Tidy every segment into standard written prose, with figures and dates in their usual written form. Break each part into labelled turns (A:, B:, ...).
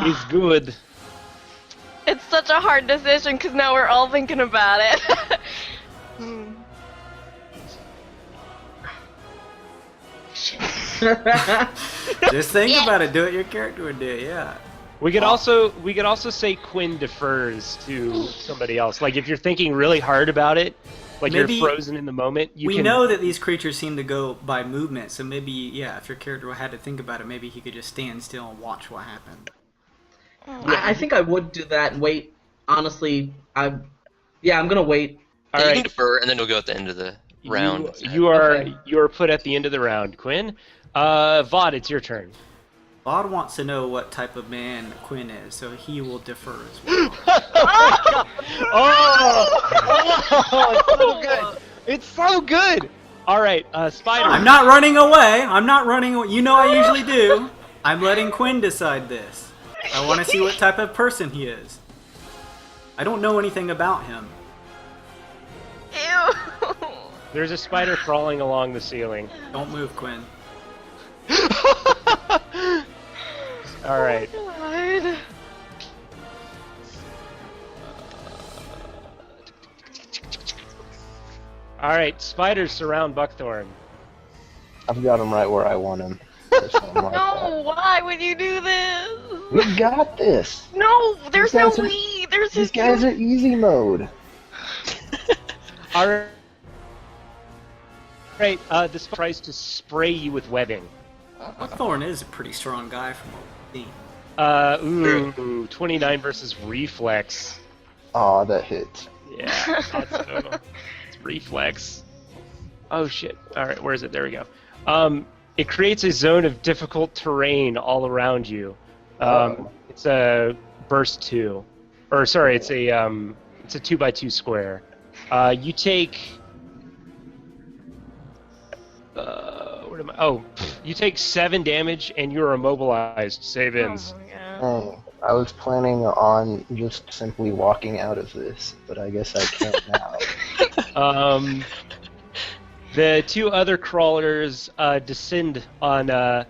A: is good.
B: It's such a hard decision because now we're all thinking about it.
C: Just think about it. Do it. Your character would do it. Yeah.
A: We could also say Quinn defers to somebody else. Like if you're thinking really hard about it, like
C: Maybe
A: you're frozen in the moment.
C: We know that these creatures seem to go by movement, so maybe if your character had to think about it, maybe he could just stand still and watch what happened.
D: I think I would do that and wait. Honestly, I'm gonna wait.
E: You can defer, and then we'll go at the end of the round.
A: You are put at the end of the round, Quinn. Vaught, it's your turn.
C: Gawd wants to know what type of man Quinn is, so he will defer as well.
A: It's so good. It's so good. All right, Spider.
C: I'm not running away. I'm not running away. You know I usually do. I'm letting Quinn decide this. I want to see what type of person he is. I don't know anything about him.
B: Ew.
A: There's a spider crawling along the ceiling.
C: Don't move, Quinn.
A: All right.
B: God.
A: All right, spiders surround Buckthorn.
F: I've got him right where I want him.
B: No, why would you do this?
F: We got this.
B: No, there's no
F: These guys are-
B: we. There's
F: These
B: just
F: guys
B: you.
F: are easy mode.
A: All right, this tries to spray you with webbing.
C: Buckthorn is a pretty strong guy from what we've seen.
A: 29 versus reflex.
F: Aw, that hit.
A: Yeah, it's reflex. Oh shit. All right, where is it? There we go. It creates a zone of difficult terrain all around you. It's a burst 2, or sorry, it's a 2x2 square. You take. What am I? Oh, you take 7 damage and you're immobilized. Save ins.
B: Oh my God.
F: Oh, I was planning on just simply walking out of this, but I guess I can't now.
A: The 2 other crawlers descend on what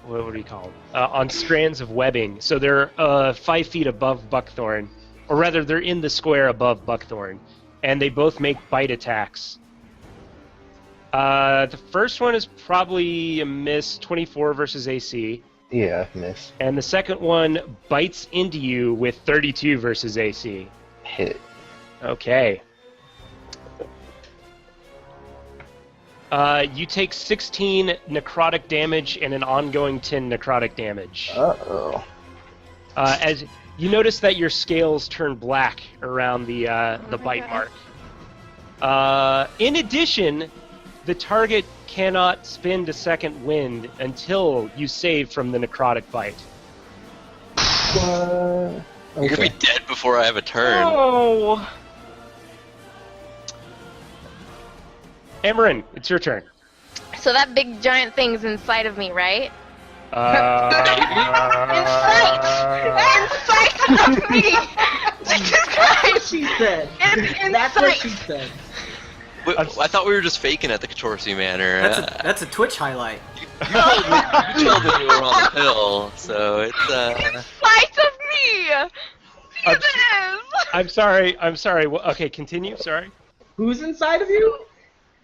A: do you call them? On strands of webbing. So they're 5 feet above Buckthorn, or rather, they're in the square above Buckthorn, and they both make bite attacks. The first one is probably a miss, 24 versus AC.
F: Yeah, miss.
A: And the second one bites into you with 32 versus AC.
F: Hit.
A: Okay. You take 16 necrotic damage and an ongoing 10 necrotic damage.
F: Uh-oh.
A: As you notice that your scales turn black around the bite
B: God.
A: mark. In addition, the target cannot spend a second wind until you save from the necrotic bite.
F: What?
E: You're gonna be dead before I have a turn.
B: Oh.
A: Amarin, it's your turn.
B: So that big giant thing's inside of me, right? Inside of me! Jesus Christ!
D: She said.
B: It's
D: That's what
B: inside.
D: she said.
E: Wait, I thought we were just faking at the Katorsey Manor.
C: That's a Twitch highlight.
E: You told me we were on the hill, so it's
B: Inside of me! Jesus!
A: I'm sorry. Okay, continue. Sorry.
D: Who's inside of you?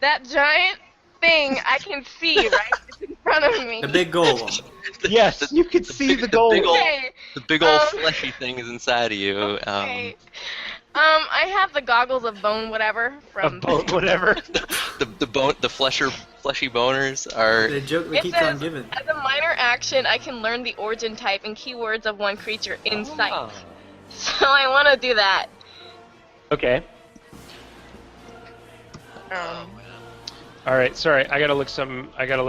B: That giant thing I can see, right? It's in front of me.
C: The big golem.
A: Yes, you could see the goal.
B: Okay.
E: The big old fleshy thing is inside of you.
B: Okay. I have the goggles of bone whatever from
A: Whatever.
E: The fleshy boners are.
C: The joke that
B: It
C: keeps on
B: says,
C: giving.
B: as a minor action, I can learn the origin type and keywords of one creature in sight. So I want to do that.
A: Okay. All right. Sorry, I gotta look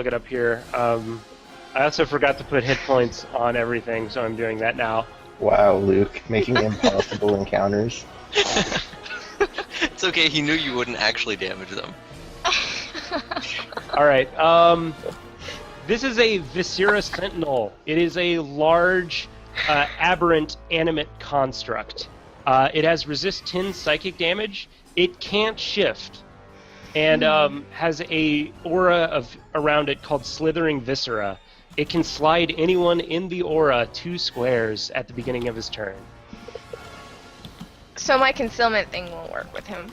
A: it up here. I also forgot to put hit points on everything, so I'm doing that now.
F: Wow, Luke, making impossible encounters.
E: It's okay. He knew you wouldn't actually damage them.
A: All right. This is a Viscera Sentinel. It is a large, aberrant, animate construct. It has resist 10 psychic damage. It can't shift, and has a aura around it called Slithering Viscera. it can slide anyone in the aura 2 squares at the beginning of his turn.
B: So my concealment thing won't work with him.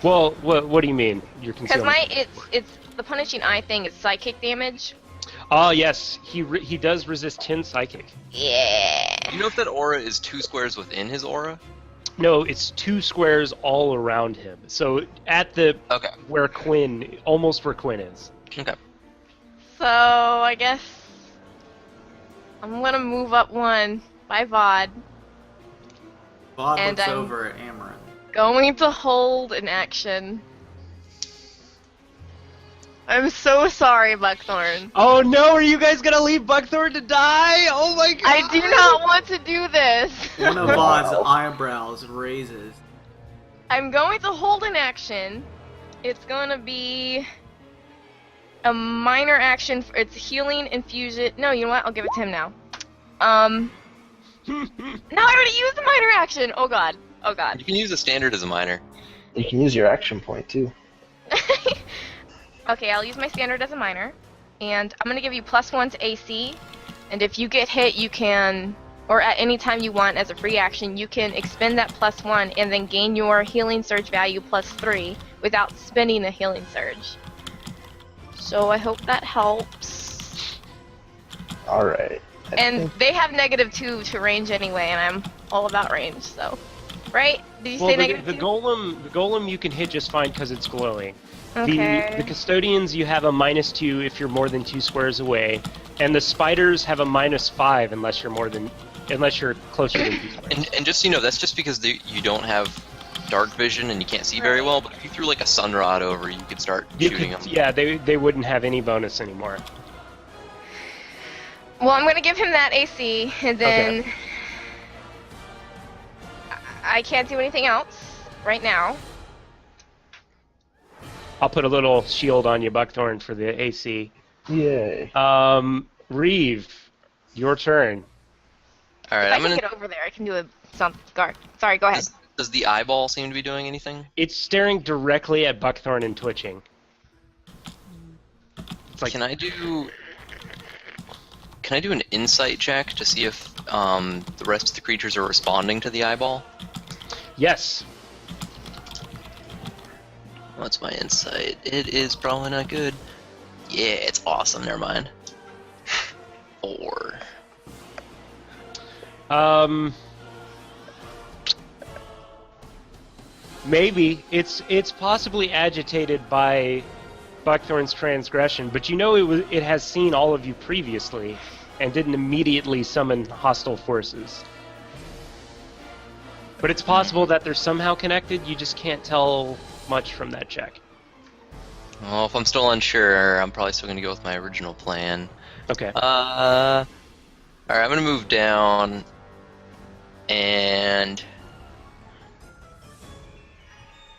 A: Well, what do you mean? Your
B: Because
A: concealment?
B: it's the punishing eye thing is psychic damage.
A: Oh yes, he does resist 10 psychic.
B: Yeah.
E: Do you know if that aura is 2 squares within his aura?
A: No, it's 2 squares all around him. So at the
E: Okay.
A: where Quinn, almost where Quinn is.
E: Okay.
B: So I guess I'm gonna move up 1 by VOD.
C: Bob
B: And
C: looks
B: I'm-
C: over at Amaranth.
B: Going to hold an action. I'm so sorry, Buckthorn.
A: Oh no, are you guys gonna leave Buckthorn to die? Oh my god!
B: I do not want to do this.
C: One of Vod's eyebrows raises.
B: I'm going to hold an action. It's going to be a minor action. It's healing infusion. No, you know what? I'll give it to him now. No, I already used the minor action. Oh god. Oh god.
E: You can use a standard as a minor.
F: You can use your action point too.
B: Okay, I'll use my standard as a minor. And I'm going to give you +1 to AC. And if you get hit, you can, or at any time you want as a free action, you can expend that +1 and then gain your healing surge value +3 without spending a healing surge. So I hope that helps.
F: Alright.
B: And they have -2 to range anyway, and I'm all about range, so. Right? Did you say
A: the
B: -2?
A: golem you can hit just fine because it's glowing.
B: Okay.
A: The custodians you have a -2 if you're more than 2 squares away, and the spiders have a -5 unless you're closer than 2 squares.
E: And just so you know, that's just because you don't have dark vision and you can't see very well. But if you threw like a sun rod over, you could start shooting them.
A: Yeah, they wouldn't have any bonus anymore.
B: Well, I'm gonna give him that AC, and then
A: Okay.
B: I can't do anything else right now.
A: I'll put a little shield on you, Buckthorn, for the AC.
F: Yay.
A: Reeve, your turn.
E: All right,
B: If I
E: I'm
B: can
E: gonna.
B: get over there, I can do a guard. Sorry, go ahead.
E: Does the eyeball seem to be doing anything?
A: It's staring directly at Buckthorn and twitching. It's like,
E: Can I do an insight check to see if the rest of the creatures are responding to the eyeball?
A: yes.
E: What's my insight? It is probably not good. Yeah, it's awesome. Never mind. 4.
A: Maybe it's possibly agitated by Buckthorn's transgression, but you know it has seen all of you previously and didn't immediately summon hostile forces. But it's possible that they're somehow connected. You just can't tell much from that check.
E: Well, if I'm still unsure, I'm probably still gonna go with my original plan.
A: Okay.
E: Alright, I'm gonna move down and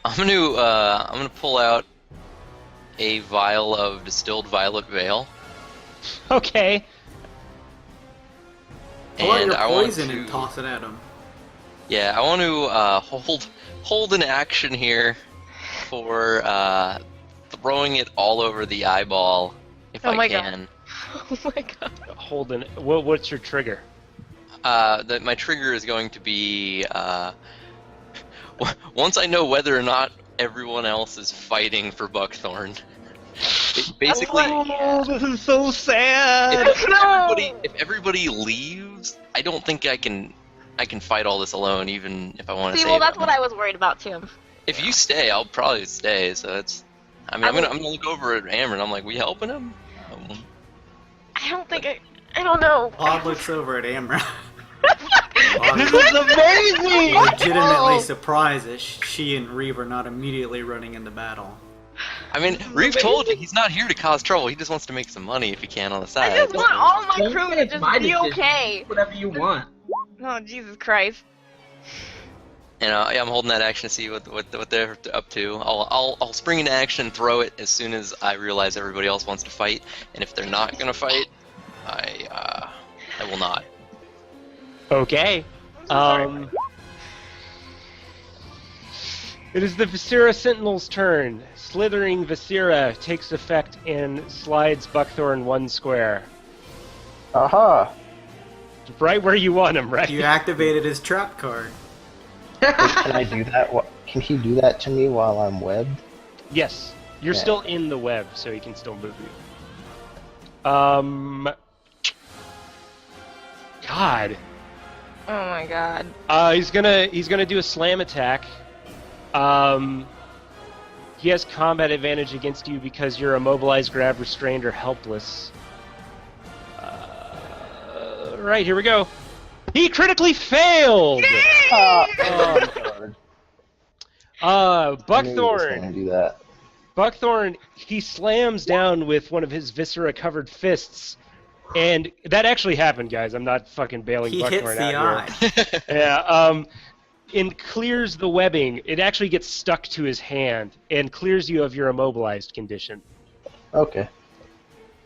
E: I'm gonna pull out a vial of distilled violet veil.
A: Okay.
C: Pull out
E: And
C: your
E: I want
C: poison
E: to
C: and toss it at him.
E: Yeah, I want to hold an action here for throwing it all over the eyeball if
B: Oh
E: I
B: my God.
E: can.
B: Oh my god.
A: Holden, what's your trigger?
E: My trigger is going to be once I know whether or not everyone else is fighting for Buckthorn. Basically,
A: Oh, this is so sad.
E: if everybody leaves, I don't think I can fight all this alone, even if I want to
B: See,
E: save
B: well, that's
E: them.
B: what I was worried about too.
E: If you stay, I'll probably stay. So it's. I mean, I'm gonna look over at Amber and I'm like, "We helping him?"
B: I don't think I don't know.
C: Bob looks over at Amra.
A: This is amazing.
C: Legitimately surprised that she and Reeve are not immediately running into battle.
E: I mean, Reeve told you he's not here to cause trouble. He just wants to make some money if he can on the
B: I
E: side.
B: just want all my
D: Don't
B: crew
D: say
B: to
D: it's
B: just
D: my
B: be
D: decision.
B: okay.
D: Whatever you want.
B: Oh, Jesus Christ.
E: And yeah, I'm holding that action to see what they're up to. I'll spring into action and throw it as soon as I realize everybody else wants to fight. And if they're not gonna fight, I will not.
A: Okay. It is the Viscera Sentinel's turn. Slithering Viscera takes effect and slides Buckthorn 1 square.
F: Aha!
A: Right where you want him, right?
C: You activated his trap card.
F: Can I do that? Can he do that to me while I'm webbed?
A: Yes. You're
F: Yeah.
A: still in the web, so he can still move you. God.
B: Oh my god.
A: He's gonna do a slam attack. He has combat advantage against you because you're immobilized, grabbed, restrained, or helpless. Right, here we go. He critically failed!
F: Oh god. I knew he was
A: Buckthorn.
F: gonna do that.
A: Buckthorn, he slams down with one of his viscera-covered fists, and that actually happened, guys. I'm not fucking bailing
C: He
A: Buckthorn
C: hits the
A: out
C: eye.
A: here. Yeah, and clears the webbing. It actually gets stuck to his hand and clears you of your immobilized condition.
F: Okay.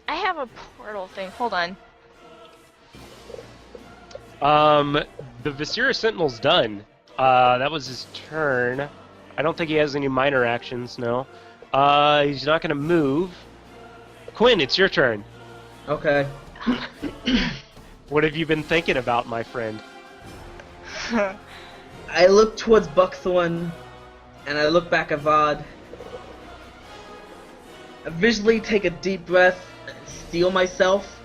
B: I have a portal thing. Hold on.
A: The Viscera Sentinel's done. That was his turn. I don't think he has any minor actions, no. He's not gonna move. Quinn, it's your turn.
D: Okay.
A: What have you been thinking about, my friend?
D: I look towards Buckthorn, and I look back at Vod. I visually take a deep breath, steel myself,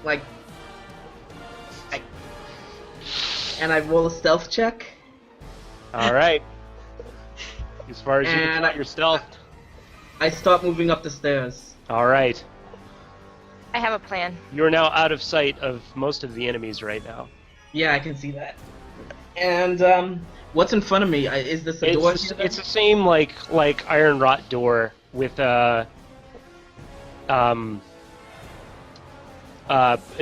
D: and I roll a stealth check.
A: Alright. As far as you can
D: And
A: tell your stealth.
D: I start moving up the stairs.
A: Alright.
B: I have a plan.
A: You're now out of sight of most of the enemies right now.
D: Yeah, I can see that. And what's in front of me? Is this a door?
A: It's the same like iron wrought door with a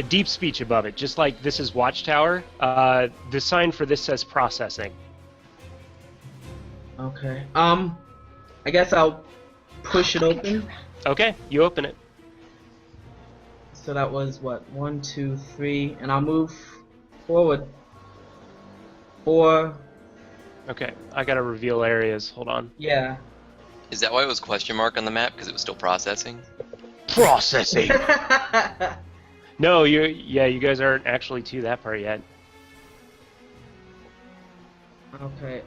A: deep speech above it, just like this is Watchtower. The sign for this says processing.
D: Okay. I guess I'll push it open.
A: Okay, you open it.
D: So that was what? 1, 2, 3, and I'll move forward. 4.
A: Okay, I gotta reveal areas. Hold on.
D: Yeah.
E: Is that why it was question mark on the map? Because it was still processing?
A: Processing. No, you guys aren't actually to that part yet.
D: Okay.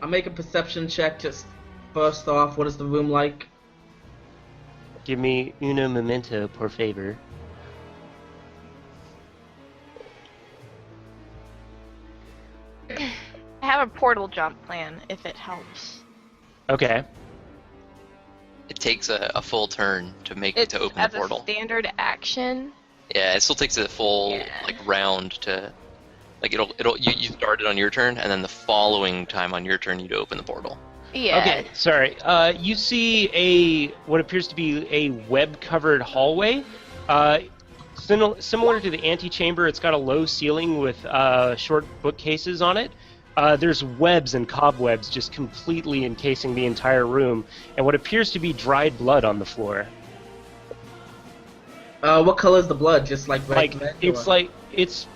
D: I'll make a perception check just first off. What is the room like?
A: Give me uno momento, por favor.
B: I have a portal jump plan, if it helps.
A: Okay.
E: It takes a full turn to
B: It's
E: open
B: as
E: the portal.
B: a standard action.
E: Yeah, it still takes a full
B: Yeah.
E: round to you start it on your turn, and then the following time on your turn you'd open the portal.
B: Yeah.
A: Okay, sorry. You see what appears to be a web-covered hallway. Similar to the antechamber, it's got a low ceiling with short bookcases on it. There's webs and cobwebs just completely encasing the entire room, and what appears to be dried blood on the floor.
D: What color is the blood? Just like red?
A: It's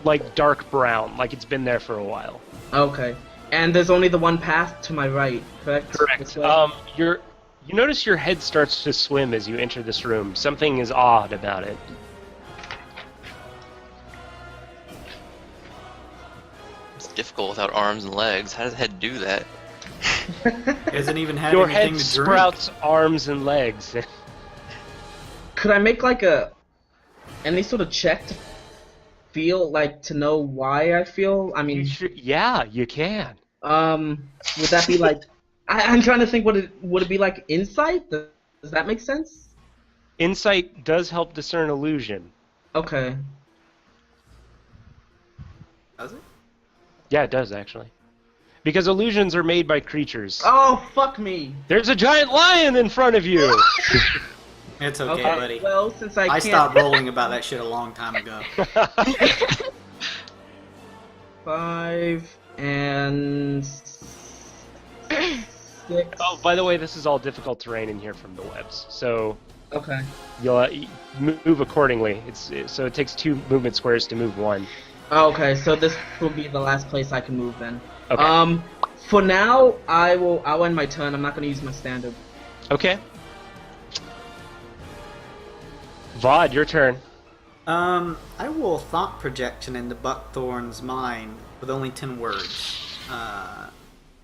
A: like dark brown, like it's been there for a while.
D: Okay. And there's only the one path to my right, correct?
A: Correct.
D: This way?
A: You notice your head starts to swim as you enter this room. Something is odd about it.
E: It's difficult without arms and legs. How does the head do that?
C: Hasn't even had
A: Your
C: anything
A: head
C: to drink.
A: sprouts arms and legs.
D: Could I make any sort of check to feel to know why I feel? I mean,
A: Yeah, you can.
D: would that be I'm trying to think. Would it be like insight? Does that make sense?
A: Insight does help discern illusion.
D: Okay.
C: Does it?
A: Yeah, it does actually. Because illusions are made by creatures.
D: Oh, fuck me.
A: There's a giant lion in front of you!
C: It's okay, buddy.
D: Well, since I
C: I
D: can't...
C: stopped rolling about that shit a long time ago.
D: 5 and 6.
A: Oh, by the way, this is all difficult terrain in here from the webs, so
D: Okay.
A: you'll move accordingly. So it takes 2 movement squares to move 1.
D: Okay, so this will be the last place I can move then.
A: Okay.
D: For now, I'll end my turn. I'm not gonna use my standard.
A: Okay. Vod, your turn.
C: I will thought projection into Buckthorn's mind with only 10 words.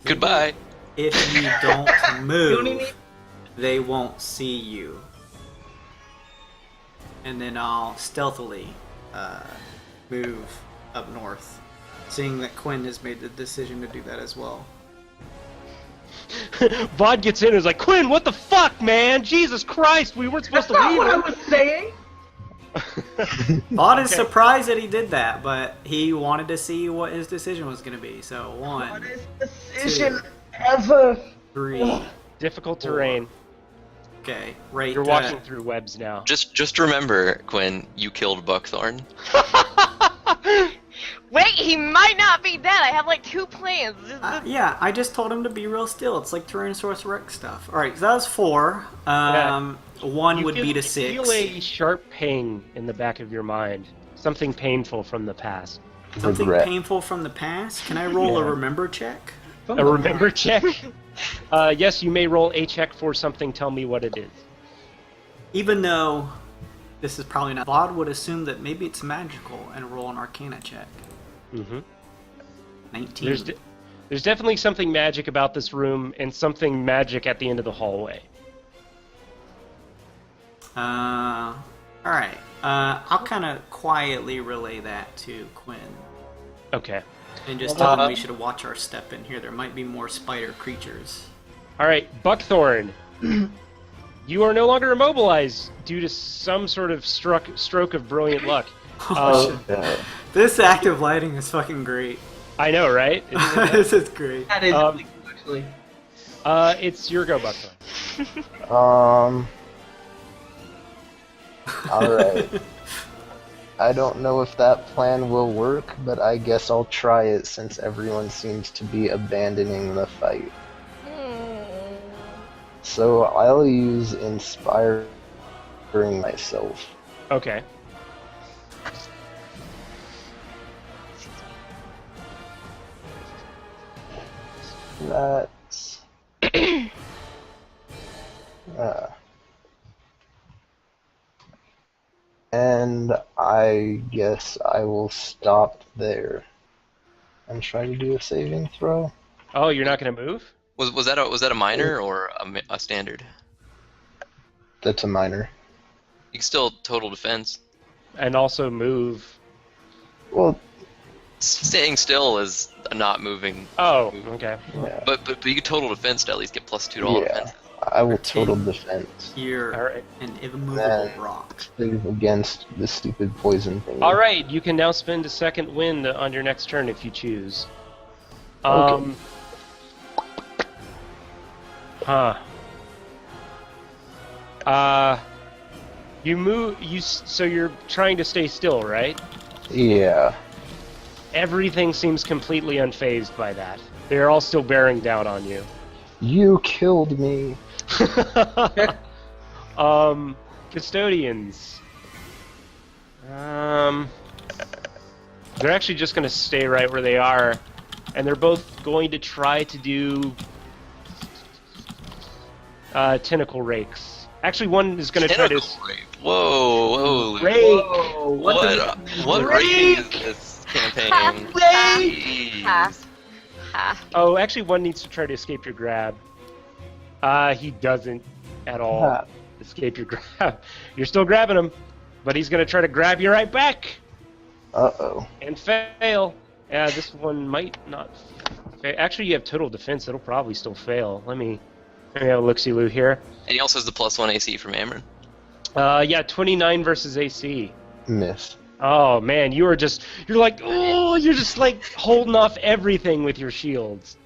E: Goodbye.
C: If you don't move, they won't see you. And then I'll stealthily move up north, seeing that Quinn has made the decision to do that as well.
A: Vod gets in and is like, Quinn, what the fuck, man? Jesus Christ, we weren't supposed
D: That's
A: to
D: not
A: leave
D: what I
A: him.
D: was saying.
C: Vod is surprised that he did that, but he wanted to see what his decision was going to be. So one,
D: Hardest decision
C: 2,
D: ever.
C: 3.
A: Difficult terrain.
C: Okay, right.
A: You're walking through webs now.
E: Just remember, Quinn, you killed Buckthorn.
B: Wait, he might not be dead. I have like 2 plans.
C: Yeah, I just told him to be real still. It's like Tyrannosaurus Rex stuff. All right, so that was 4. One would be to 6.
A: You feel a sharp ping in the back of your mind. Something painful from the past.
C: Something
F: Regret.
C: painful from the past. Can I roll a
A: Yeah.
C: remember check?
A: A remember check? Yes, you may roll a check for something. Tell me what it is.
C: Even though this is probably not, Vod would assume that maybe it's magical and roll an Arcana check.
A: Mm-hmm.
C: 19.
A: There's definitely something magic about this room, and something magic at the end of the hallway.
C: Alright. I'll kind of quietly relay that to Quinn.
A: Okay.
C: And just tell him we should watch our step in here. There might be more spider creatures.
A: All right, Buckthorn. You are no longer immobilized due to some sort of stroke of brilliant luck.
C: Oh, shit. This active lighting is fucking great.
A: I know, right?
C: This is great.
D: That is actually.
A: It's your go, Buckthorn.
F: Alright. I don't know if that plan will work, but I guess I'll try it since everyone seems to be abandoning the fight. So I'll use inspiring myself.
A: Okay.
F: That's and I guess I will stop there and try to do a saving throw.
A: Oh, you're not going to move?
E: Was that a minor or a standard?
F: That's a minor.
E: You can still total defense.
A: And also move.
F: Well,
E: Staying still is not moving.
A: Oh, okay.
F: yeah.
E: But you can total defense to at least get +2 to all
F: Yeah.
E: defense.
F: I will total defense.
C: You're
A: All right.
C: an immovable
F: Then
C: rock.
F: save against the stupid poison thing.
A: All right, you can now spend a second wind on your next turn if you choose.
F: Okay.
A: Huh. You move. So you're trying to stay still, right?
F: Yeah.
A: Everything seems completely unfazed by that. They're all still bearing down on you.
F: You killed me.
A: Custodians. They're actually just going to stay right where they are, and they're both going to try to do tentacle rakes. Actually, one is going to try to.
E: Whoa!
A: Rake!
D: Whoa,
E: What rating is this campaign? Jeez.
A: Oh, actually, one needs to try to escape your grab. He doesn't at all
F: Ha.
A: escape your grab. You're still grabbing him, but he's going to try to grab you right back
F: Uh-oh.
A: and fail. Yeah, this one might not. Actually, you have total defense. It'll probably still fail. Let me have a look-see-loo here.
E: And he also has the +1 AC from Amron.
A: Yeah, 29 versus AC.
F: Miss.
A: Oh man, you're just like holding off everything with your shields.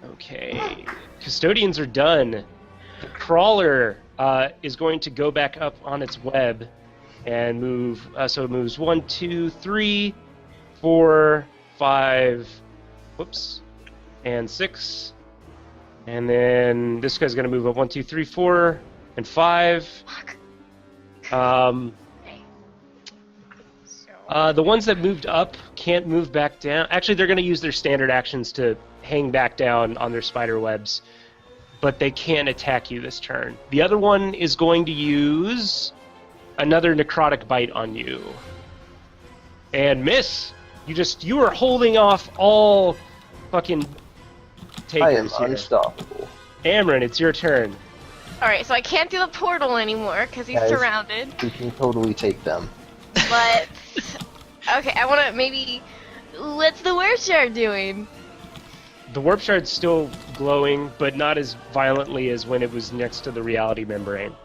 A: Okay, custodians are done. The crawler is going to go back up on its web and move. So it moves 1, 2, 3, 4, 5. Whoops, and 6. And then this guy's gonna move up 1, 2, 3, 4, and 5. The ones that moved up can't move back down. Actually, they're going to use their standard actions to hang back down on their spider webs, but they can't attack you this turn. The other one is going to use another necrotic bite on you. And miss! You are holding off all fucking takers
F: I am
A: here.
F: unstoppable.
A: Amryn, it's your turn.
B: Alright, so I can't do the portal anymore because he's
F: Guys.
B: surrounded.
F: We can totally take them.
B: But okay, I want to maybe. What's the warp shard doing?
A: The warp shard's still glowing, but not as violently as when it was next to the reality membrane.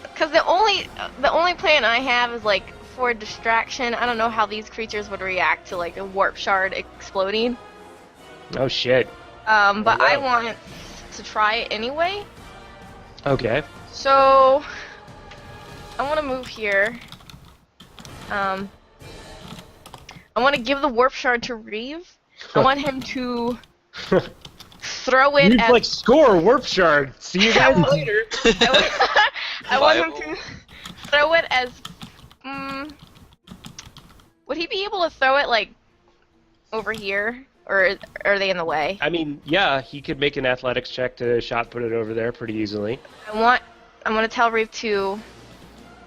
B: Because the only plan I have is like for distraction. I don't know how these creatures would react to like a warp shard exploding.
A: Oh shit.
B: But I want to try it anyway.
A: Okay.
B: So I want to move here. I want to give the warp shard to Reeve. I want him to throw it
A: You'd
B: at.
A: like score warp shard. See you guys later.
B: I want him to throw it as. Would he be able to throw it like over here, or are they in the way?
A: I mean, yeah, he could make an athletics check to shot put it over there pretty easily.
B: I'm gonna tell Reeve to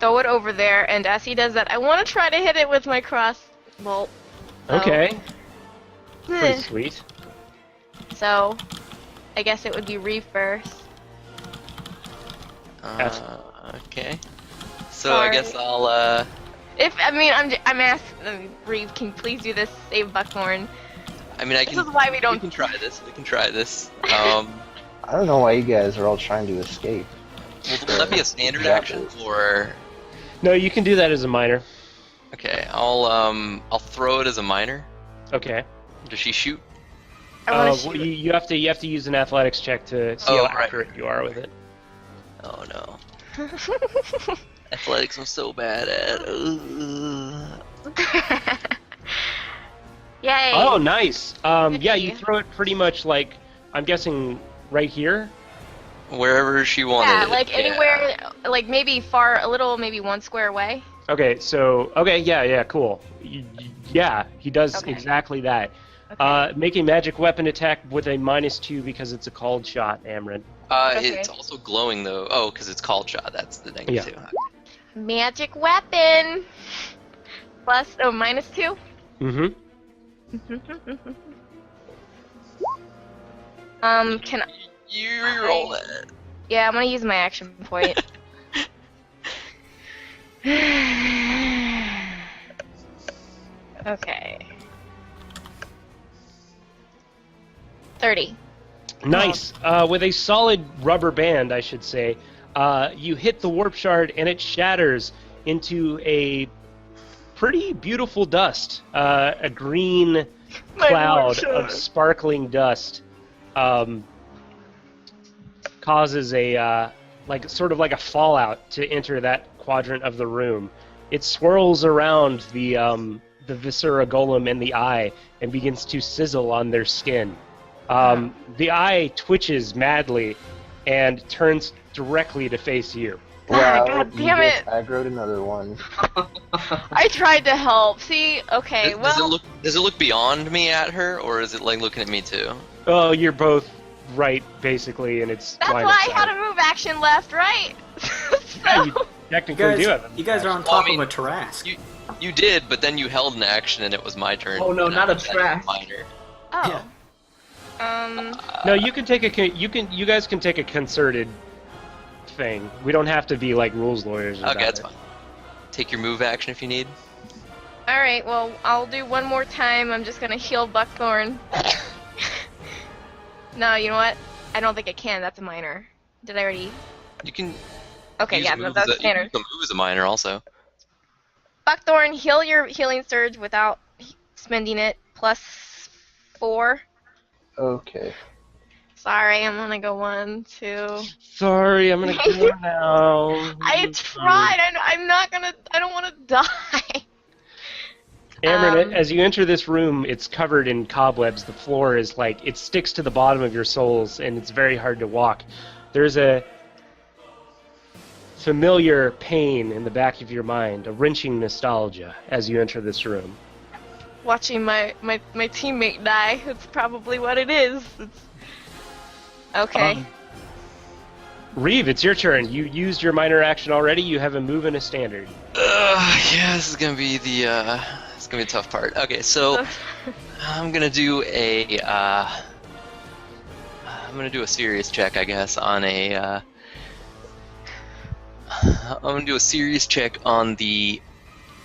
B: throw it over there, and as he does that, I want to try to hit it with my crossbow.
A: Okay. Pretty sweet.
B: So, I guess it would be Reeve first.
E: Okay. So I guess
B: Sorry.
E: I'll
B: I'm asking Reeve, can you please do this? Save Buckthorn.
E: I mean I
B: This
E: can.
B: is why we
E: We
B: don't.
E: can try this. We can try this.
F: I don't know why you guys are all trying to escape.
E: Will that be a standard
F: Yeah.
E: action or?
A: No, you can do that as a minor.
E: Okay, I'll throw it as a minor.
A: Okay.
E: Does she shoot?
B: I want
A: Well,
B: to shoot.
A: you have to use an athletics check to see
E: Oh,
A: how
E: right.
A: accurate you are with it.
E: Oh no. Athletics I'm so bad at.
B: Yay!
A: Oh, nice. Yeah,
B: Good
A: you
B: for you.
A: throw it pretty much like, I'm guessing right here.
E: Wherever she wanted
B: Yeah,
E: it.
B: like anywhere, like maybe far, a little, maybe 1 square away.
A: Okay, so yeah, cool. Yeah, he does
B: Okay.
A: exactly that.
B: Okay.
A: Make a magic weapon attack with a -2 because it's a called shot, Amryn.
B: Okay.
E: It's also glowing though. Oh, because it's called shot. That's the thing
A: Yeah.
E: too.
B: Magic weapon. Plus, -2.
A: Mm-hmm.
B: Can I?
E: You reroll that.
B: Yeah, I'm gonna use my action point. Okay. 30.
A: Nice. With a solid rubber band, I should say, you hit the warp shard and it shatters into a pretty beautiful dust. A green
B: My
A: cloud
B: warp shard.
A: of sparkling dust causes a sort of like a fallout to enter that quadrant of the room. It swirls around the viscera golem and the eye and begins to sizzle on their skin. The eye twitches madly and turns directly to face you.
B: Ah, God
F: you
B: damn
F: just
B: it.
F: aggroed another one.
B: I tried to help. See, okay,
E: Does it look beyond me at her, or is it like looking at me too?
A: Oh, you're both right, basically, and it's
B: that's
A: line
B: why
A: of
B: I had
A: sight.
B: a move action left, right?
A: Yeah, you
B: So,
A: technically do have
C: You guys are on
E: Well, I
C: top
E: mean,
C: of a Tarrasque.
E: You did, but then you held an action and it was my turn.
D: Oh, no,
E: and
D: not
E: I-
D: a
E: that's
D: trash.
E: minor.
B: oh.
A: No, you can take you guys can take a concerted thing. We don't have to be like rules lawyers.
E: Okay,
A: about
E: that's
A: it.
E: fine. Take your move action if you need.
B: Alright, well, I'll do one more time. I'm just gonna heal Buckthorn. No, you know what? I don't think I can. That's a minor. Did I already?
E: You can.
B: Okay,
E: use
B: yeah,
E: a move
B: that's
E: as a-
B: standard.
E: You can move as a minor also.
B: Buckthorn, heal your healing surge without spending it. +4.
F: Okay.
B: Sorry, I'm gonna go 1, 2.
A: Sorry, I'm gonna go now.
B: I tried. I'm not gonna. I don't want to die.
A: Amryn, as you enter this room, it's covered in cobwebs. The floor is like, it sticks to the bottom of your soles, and it's very hard to walk. There's a familiar pain in the back of your mind, a wrenching nostalgia as you enter this room.
B: Watching my teammate die. That's probably what it is. Okay.
A: Reeve, it's your turn. You used your minor action already. You have a move and a standard.
E: Yeah, this is gonna be the it's gonna be the tough part. Okay, so I'm gonna do a serious check, I guess, on a I'm gonna do a serious check on the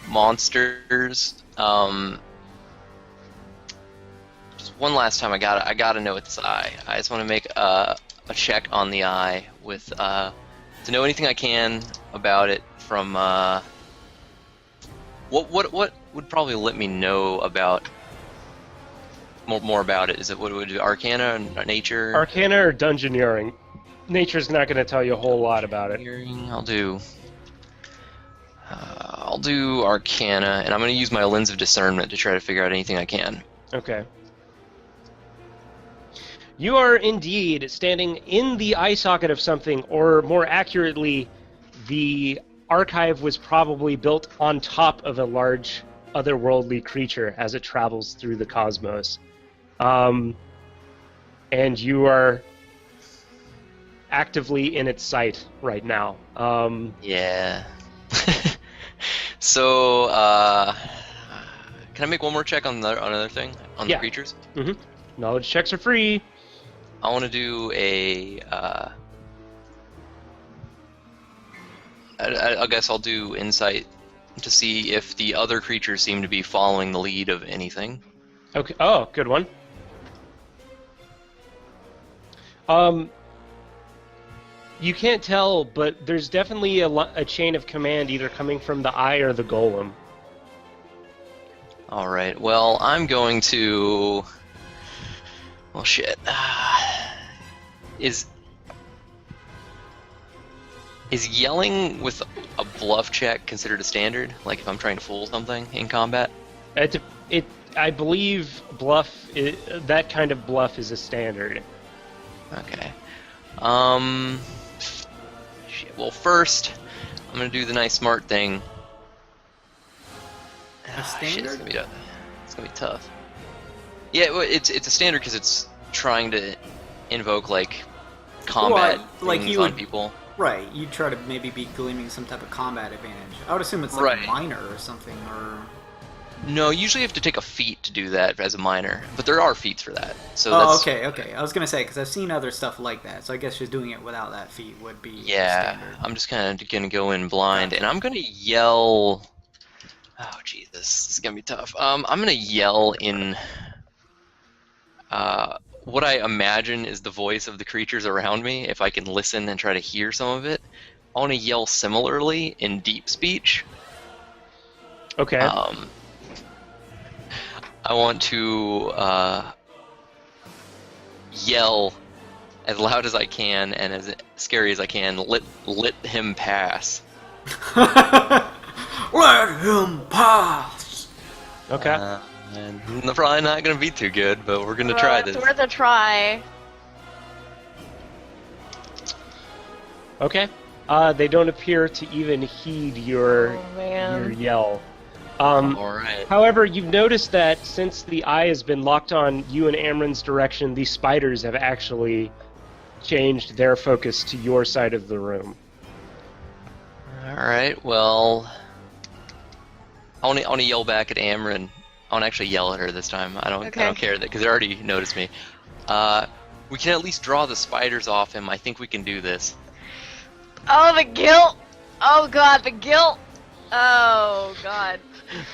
E: monsters. Just one last time, I gotta know it's this eye. I just want to make a check on the eye with to know anything I can about it from what would probably let me know about more about it. Is it what would do, Arcana or Nature?
A: Arcana or Dungeoneering. Nature's not going to tell you a whole lot about it.
E: I'll do Arcana, and I'm going to use my lens of discernment to try to figure out anything I can.
A: Okay. You are indeed standing in the eye socket of something, or more accurately, the archive was probably built on top of a large otherworldly creature as it travels through the cosmos. And you are actively in its sight right now.
E: Yeah. So, can I make one more check on another thing? On the creatures?
A: Mm-hmm. Knowledge checks are free.
E: I want to do a... I guess I'll do insight to see if the other creatures seem to be following the lead of anything.
A: Okay. Oh, good one. You can't tell, but there's definitely a chain of command either coming from the eye or the golem.
E: Alright, well, I'm going to... Well, shit. Is yelling with a bluff check considered a standard? Like if I'm trying to fool something in combat?
A: I believe that kind of bluff is a standard.
E: Okay. Shit. Well, first, I'm gonna do the nice smart thing.
C: A standard?
E: Shit, it's gonna be tough. Yeah, well, it's a standard because it's trying to invoke like combat things on people.
C: Right, you try to maybe be gleaming some type of combat advantage. I would assume it's like a minor or something, or...
E: No, usually you have to take a feat to do that as a minor, but there are feats for that. So
C: okay. I was gonna say, because I've seen other stuff like that, so I guess just doing it without that feat would be standard.
E: I'm just kind of gonna go in blind, and I'm gonna yell... Oh, Jesus, this is gonna be tough. I'm gonna yell in... what I imagine is the voice of the creatures around me, if I can listen and try to hear some of it. I want to yell similarly in deep speech.
A: Okay.
E: I want to yell as loud as I can and as scary as I can. Let him pass.
C: Let him pass.
A: Okay.
E: And probably not going to be too good, but we're going to try this.
B: It's worth a try.
A: Okay. They don't appear to even heed your yell.
E: Alright.
A: However, you've noticed that since the eye has been locked on you and Amron's direction, the spiders have actually changed their focus to your side of the room.
E: Alright, well... I want to yell back at Amron. I want to actually yell at her this time. I don't care that because they already noticed me. We can at least draw the spiders off him. I think we can do this.
B: Oh, the guilt! Oh god, the guilt! Oh god.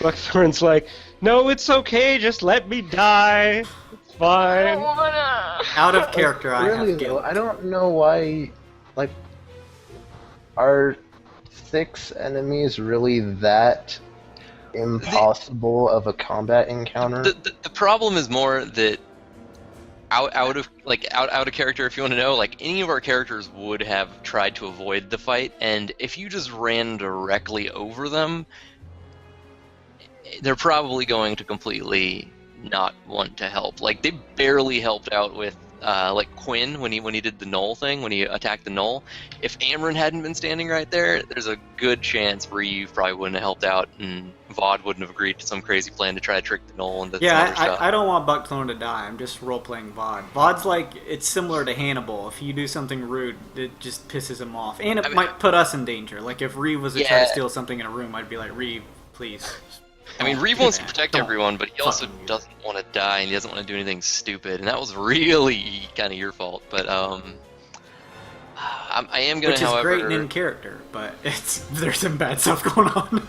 A: Buckthorn's like, no, it's okay, just let me die. It's fine.
B: I don't wanna.
C: Out of character, I
F: Really
C: have
F: though,
C: guilt.
F: I don't know why, like, are 6 enemies really that impossible of a combat encounter?
E: The problem is more that out of character, if you want to know, like any of our characters would have tried to avoid the fight, and if you just ran directly over them, they're probably going to completely not want to help. Like they barely helped out with like Quinn when he did the Knoll thing, when he attacked the Knoll. If Amryn hadn't been standing right there, there's a good chance Reeve probably wouldn't have helped out, and Vaude wouldn't have agreed to some crazy plan to try to trick the Knoll into some other stuff.
C: I don't want Buckthorn to die. I'm just role-playing Vaude. Vaude's like, it's similar to Hannibal. If you do something rude, it just pisses him off. And it might put us in danger. Like, if Reeve was to try to steal something in a room, I'd be like, Reeve, please.
E: I mean, Reeve wants to protect everyone, but he also doesn't want to die, and he doesn't want to do anything stupid, and that was really kind of your fault. But I am going to, however...
C: Which is great in character, but there's some bad stuff going on.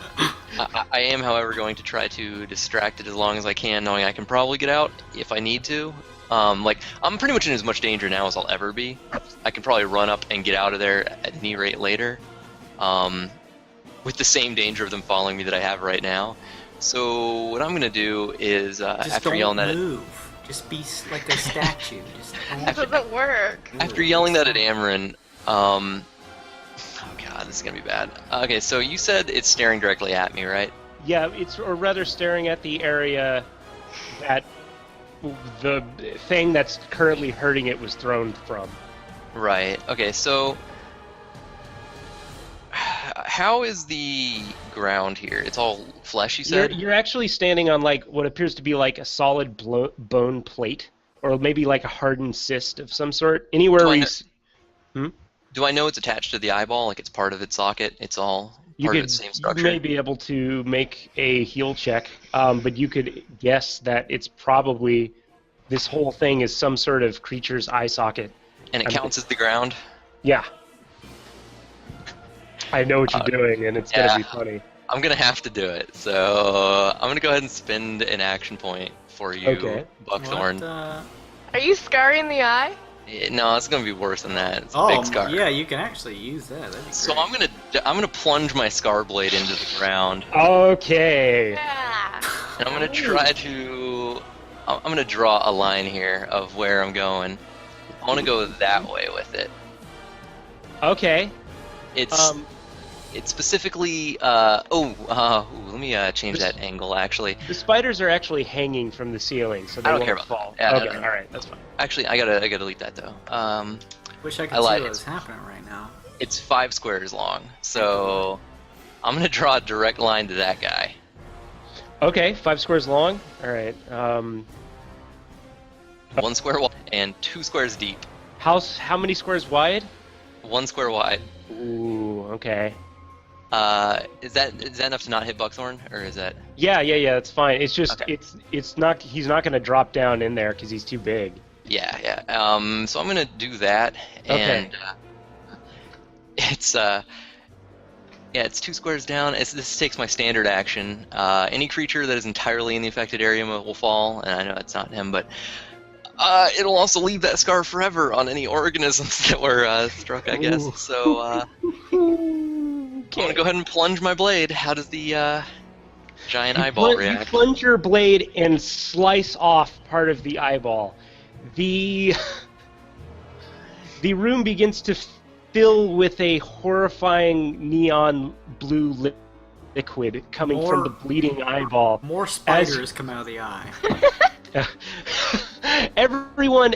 E: I am, however, going to try to distract it as long as I can, knowing I can probably get out if I need to. Like, I'm pretty much in as much danger now as I'll ever be. I can probably run up and get out of there at any rate later, with the same danger of them following me that I have right now. So what I'm gonna do is after yelling at it,
C: just be like a statue.
B: It doesn't work.
E: After yelling that at Amryn, oh god, this is gonna be bad. Okay, so you said it's staring directly at me, right?
A: Yeah, or rather staring at the area that the thing that's currently hurting it was thrown from.
E: Right. Okay, so how is the ground here? It's all flesh, you said?
A: You're actually standing on like what appears to be like a solid bone plate, or maybe like a hardened cyst of some sort. Anywhere where
E: Do I know it's attached to the eyeball? Like it's part of its socket? It's all part of its same structure?
A: You may be able to make a heal check, but you could guess that it's probably this whole thing is some sort of creature's eye socket.
E: And it counts as the ground?
A: Yeah. I know what you're doing, and it's going to be funny.
E: I'm going to have to do it. So I'm going to go ahead and spend an action point for you, Buckthorn.
B: Are you scarring the eye?
E: No, it's going to be worse than that. It's a big scar.
C: Yeah, you can actually use that. That'd be
E: so
C: great.
E: I'm gonna plunge my scar blade into the ground.
A: Okay.
B: Yeah.
E: And I'm going to try to... I'm going to draw a line here of where I'm going. I want to go that way with it.
A: Okay.
E: It's specifically, let me change that angle, actually.
A: The spiders are actually hanging from the ceiling, so they
E: I don't care
A: won't
E: about
A: fall.
E: that. Yeah,
A: okay, alright, that's fine.
E: Actually, I gotta delete that, though.
C: Wish I could see what's happening right now.
E: It's 5 squares long, so I'm gonna draw a direct line to that guy.
A: Okay, 5 squares long. Alright,
E: 1 square wide and 2 squares deep.
A: How many squares wide?
E: 1 square wide.
A: Ooh, okay.
E: Is that enough to not hit Buckthorn, or is that?
A: Yeah, that's fine. It's just it's not. He's not gonna drop down in there because he's too big.
E: Yeah. So I'm gonna do that, and it's 2 squares down. This takes my standard action. Any creature that is entirely in the affected area will fall, and I know it's not him, but it'll also leave that scar forever on any organisms that were struck, I guess. Ooh. So I'm gonna go ahead and plunge my blade. How does the giant eyeball react?
A: You plunge your blade and slice off part of the eyeball. The room begins to fill with a horrifying neon blue liquid coming from the bleeding eyeball.
C: More spiders come out of the eye.
A: Everyone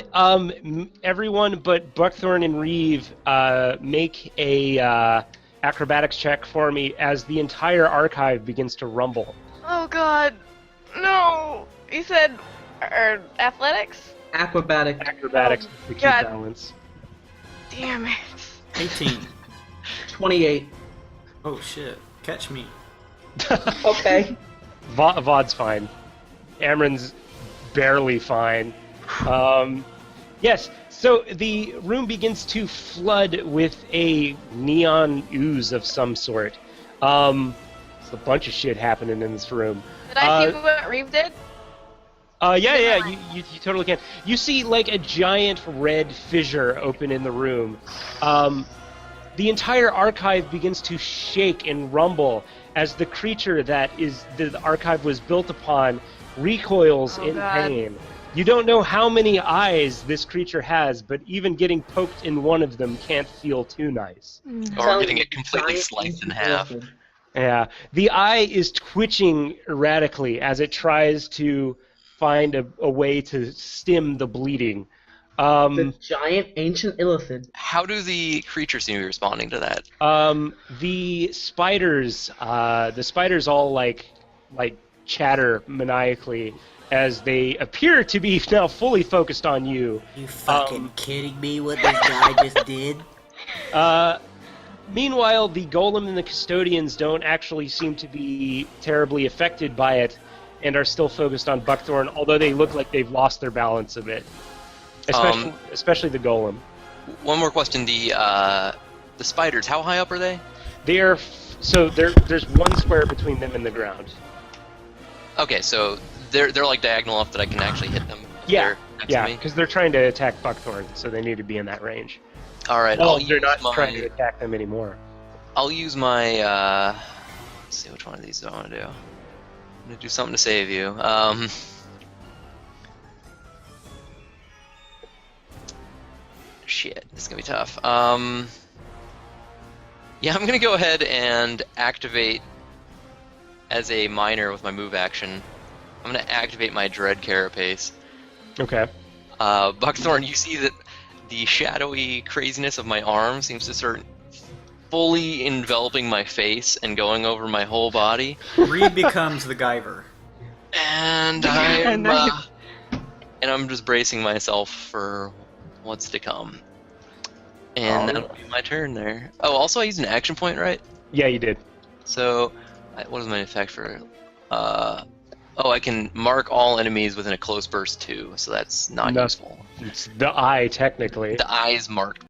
A: but Buckthorn and Reeve make a acrobatics check for me as the entire archive begins to rumble.
B: Oh god. No! You said athletics?
D: Acrobatics
A: to keep balance.
B: Damn it.
C: 18.
D: 28.
C: Oh shit. Catch me.
D: Okay.
A: Vaud's fine. Amryn's barely fine. Yes, so the room begins to flood with a neon ooze of some sort. There's a bunch of shit happening in this room.
B: Did I see what Reeve did?
A: Yeah, you totally can. You see like a giant red fissure open in the room. The entire archive begins to shake and rumble as the creature that the archive was built upon recoils in pain. You don't know how many eyes this creature has, but even getting poked in one of them can't feel too nice.
E: Or getting it completely sliced in half.
A: Yeah, the eye is twitching erratically as it tries to find a way to stem the bleeding.
D: The giant ancient illithid.
E: How do the creatures seem to be responding to that?
A: The spiders all like chatter maniacally as they appear to be now fully focused on you.
G: You fucking kidding me? What this guy just did?
A: Meanwhile, the golem and the custodians don't actually seem to be terribly affected by it, and are still focused on Buckthorn, although they look like they've lost their balance a bit. Especially the golem.
E: One more question: the spiders, how high up are they?
A: There's one square between them and the ground.
E: Okay, so they're like diagonal enough that I can actually hit them. if
A: Yeah,
E: they're next to
A: yeah,
E: me?
A: because they're trying to attack Buckthorn, so they need to be in that range.
E: All right,
A: Well,
E: I'll
A: they're
E: use
A: not
E: my.
A: trying to attack them anymore.
E: I'll use my. Let's see, which one of these do I want to do? I'm gonna do something to save you. Shit, this is gonna be tough. Yeah, I'm gonna go ahead and activate as a miner with my move action. I'm gonna activate my Dread Carapace.
A: Okay.
E: Buckthorn, you see that the shadowy craziness of my arm seems to start fully enveloping my face and going over my whole body.
C: Reed becomes the Guyver.
E: And I'm just bracing myself for what's to come. And that'll be my turn there. Oh, also I used an action point, right?
A: Yeah, you did.
E: So, what is my effect for? Oh, I can mark all enemies within a close burst too, so that's not useful.
A: It's the eye, technically.
E: The eye is marked